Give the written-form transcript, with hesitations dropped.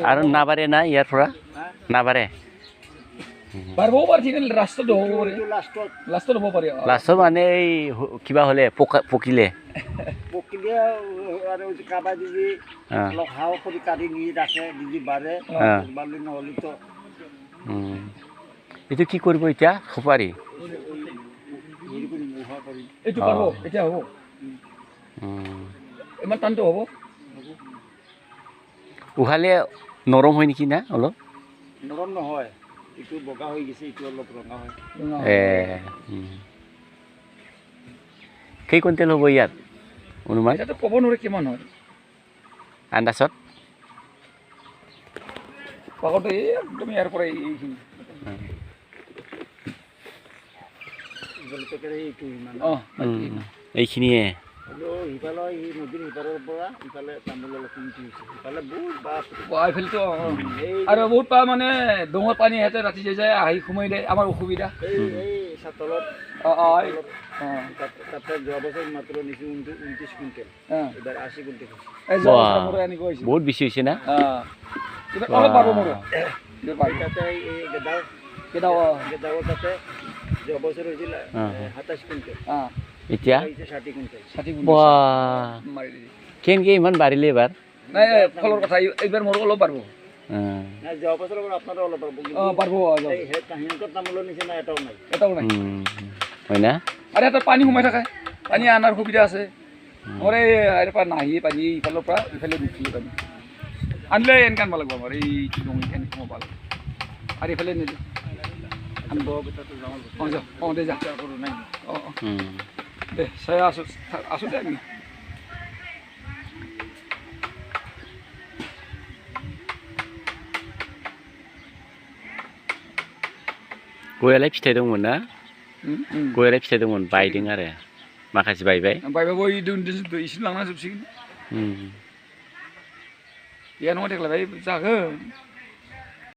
আৰু নাবাৰে না ইয়াৰ পৰা নাবাৰে পাৰবো পাৰছি না ৰাস্তা তো হবো লাস্ট হবো পাৰি লাষ্ট মানে এই কিবা হলে পকিলে আৰু কাবা দিদি অলপ হাও কৰি কাটি নি ৰাখে দিদি বাৰে বালি নহ'লে তো এইটো কি কৰিব এতিয়া সুপাৰি এইটো পাৰবো এটা হবো ইমান টানটো হবো উহালে নৰম হয় নেকি না অলপ নৰম নহয় ইটো বগা হৈ গৈছে ইটো অলপ ৰঙা হয় কেই কুইণ্টেল হ'ব ইয়াত অনুমান এটাতো ক'ব নোৱাৰে কিমান হয় আন্দাজত পাকতে একদম ইয়াৰ পৰা এইখিনি এইখিনিয়ে সিফালে এই নদীৰ সিপাৰৰ পৰা ইফালে তামোল অলপ কমটি হৈছে সিফালে বহুত বাপ এইফালেতো আৰু বহুত মানে ডোঙৰ পানী সিহঁতে ৰাতি যায় আহি সোমাই দিয়ে আমাৰ অসুবিধা এই চাতলত তাতে যোৱা বছৰ মাত্ৰ নিছোঁ 29 কুইণ্টেল এইবাৰ 80 কুইণ্টেল বহুত বেছি হৈছে না অলপ পাব মোৰ তাতে এই গেদাও তাতে যোৱা বছৰ হৈছিল 27 কুইণ্টেল এতিয়া 60 কুইণ্টেল কেনেকৈ ইমান বাঢ়িলে এবাৰ নাই ফলৰ কথা এইবাৰ মোৰ অলপ পাৰব যোৱা বছৰ আপোনাৰো অলপ পাৰব সিহঁতৰ তামোলৰ নিচিনা এটাও নাই হয় না আৰু এটা পানী সোমাই থাকে পানী অনাৰ সুবিধা আছে মোৰ এই পৰা নাহি পানী ইফালৰ পৰা ইফালে নুঠিয়ে পানী আনিলে এনেকৈ আনিব লাগিব আমাৰ এই এনেকৈ সোমাব লাগিব আৰু ইফালে নিদিওঁ আনিব দে যা কৰোঁ নাই দে চাই আছোঁ দে আমি गयालाय फिथाइ दंमोन ना गयालाय फिथाइ दंमोन बायदों आरो माखासे बायबाय बायबाबो इसिम लांना जोबसिगोन गैया नङा देग्लाय जागोन